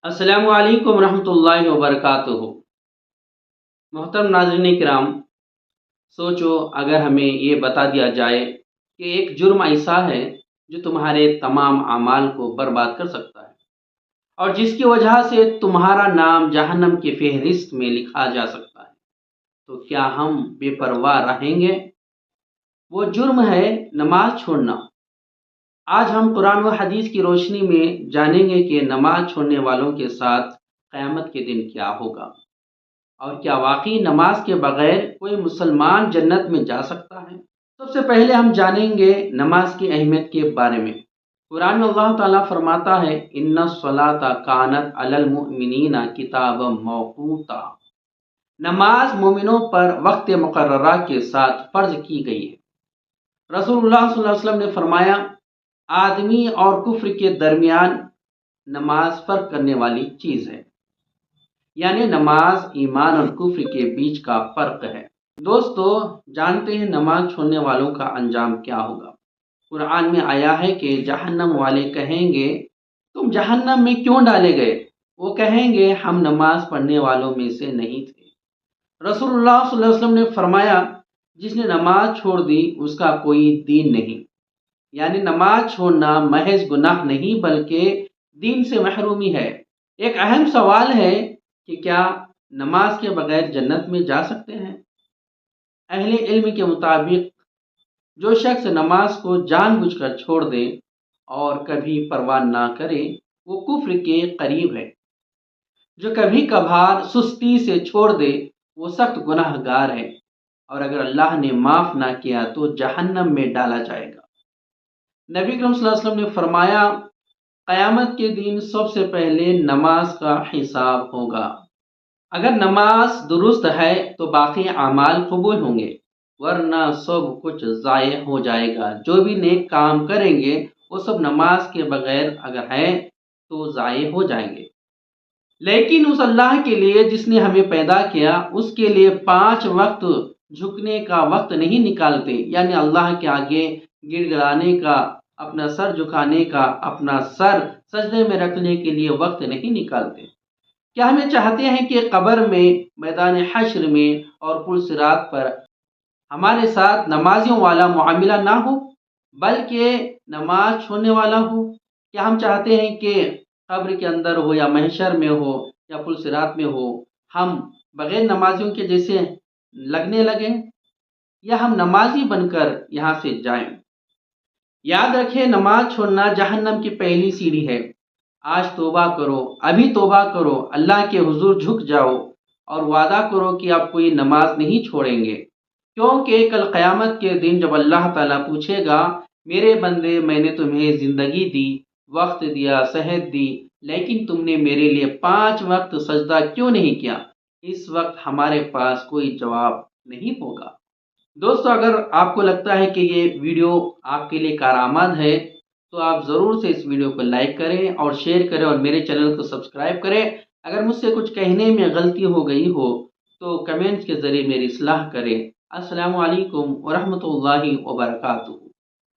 अस्सलामु अलैकुम रहमतुल्लाहि व बरकातुहू। मोहतरम नाज़रीन किराम, सोचो अगर हमें ये बता दिया जाए कि एक जुर्म ऐसा है जो तुम्हारे तमाम अमाल को बर्बाद कर सकता है और जिसकी वजह से तुम्हारा नाम जहन्नम की फहरिस्त में लिखा जा सकता है, तो क्या हम बेपरवाह रहेंगे? वो जुर्म है नमाज छोड़ना। आज हम कुरान व हदीस की रोशनी में जानेंगे कि नमाज छोड़ने वालों के साथ क़यामत के दिन क्या होगा और क्या वाकई नमाज के बगैर कोई मुसलमान जन्नत में जा सकता है। सबसे पहले हम जानेंगे नमाज की अहमियत के बारे में। कुरान में अल्लाह ताला फरमाता है, इन्ना सलाता कानत अलल मुमिनीना किताबम मौकूता। नमाज मोमिनों पर वक्त मुकर्ररा के साथ फ़र्ज की गई है। रसूलुल्लाह सल्लल्लाहु अलैहि वसल्लम ने फरमाया, आदमी और कुफ्र के दरमियान नमाज फ़र्क करने वाली चीज़ है, यानी नमाज ईमान और कुफ्र के बीच का फ़र्क है। दोस्तों, जानते हैं नमाज छोड़ने वालों का अंजाम क्या होगा। कुरान में आया है कि जहन्नम वाले कहेंगे, तुम जहन्नम में क्यों डाले गए? वो कहेंगे, हम नमाज पढ़ने वालों में से नहीं थे। रसूलुल्लाह सल्लल्लाहु अलैहि वसल्लम ने फरमाया, जिसने नमाज छोड़ दी उसका कोई दीन नहीं। यानी नमाज छोड़ना महज गुनाह नहीं बल्कि दीन से महरूमी है। एक अहम सवाल है कि क्या नमाज के बगैर जन्नत में जा सकते हैं? अहले इल्म के मुताबिक जो शख्स नमाज को जानबूझकर छोड़ दे और कभी परवाह ना करे, वो कुफ्र के करीब है। जो कभी कभार सुस्ती से छोड़ दे, वो सख्त गुनाहगार है और अगर अल्लाह ने माफ़ ना किया तो जहन्नम में डाला जाएगा। नबी करीम सल्लल्लाहु अलैहि वसल्लम ने फरमाया, क़यामत के दिन सबसे पहले नमाज का हिसाब होगा। अगर नमाज दुरुस्त है तो बाकी अमाल कबूल होंगे, वरना सब कुछ ज़ाय हो जाएगा। जो भी नेक काम करेंगे वो सब नमाज के बगैर अगर है तो ज़ाय हो जाएंगे। लेकिन उस अल्लाह के लिए जिसने हमें पैदा किया, उसके लिए 5 वक्त झुकने का वक्त नहीं निकालते, यानी अल्लाह के आगे गिड़गिड़ाने का, अपना सर झुकाने का, अपना सर सजदे में रखने के लिए वक्त नहीं निकालते। क्या हमें चाहते हैं कि कब्र में, मैदान हश्र में और पुल सिरात पर हमारे साथ नमाजियों वाला मुआमिला ना हो बल्कि नमाज छोड़ने वाला हो? क्या हम चाहते हैं कि कब्र के अंदर हो या महशर में हो या पुल सिरात में हो, हम बगैर नमाजियों के जैसे लगने लगें या हम नमाजी बनकर यहाँ से जाएं? याद रखें, नमाज छोड़ना जहन्नम की पहली सीढ़ी है। आज तौबा करो, अभी तौबा करो, अल्लाह के हुजूर झुक जाओ और वादा करो कि आप कोई नमाज नहीं छोड़ेंगे, क्योंकि कल क़यामत के दिन जब अल्लाह ताला पूछेगा, मेरे बंदे मैंने तुम्हें ज़िंदगी दी, वक्त दिया, सेहत दी, लेकिन तुमने मेरे लिए 5 वक्त सजदा क्यों नहीं किया? इस वक्त हमारे पास कोई जवाब नहीं होगा। दोस्तों, अगर आपको लगता है कि ये वीडियो आपके लिए कारआमद है तो आप ज़रूर से इस वीडियो को लाइक करें और शेयर करें और मेरे चैनल को सब्सक्राइब करें। अगर मुझसे कुछ कहने में गलती हो गई हो तो कमेंट्स के ज़रिए मेरी इस्लाह करें। अस्सलामु अलैकुम व रहमतुल्लाहि व बरकातुहू।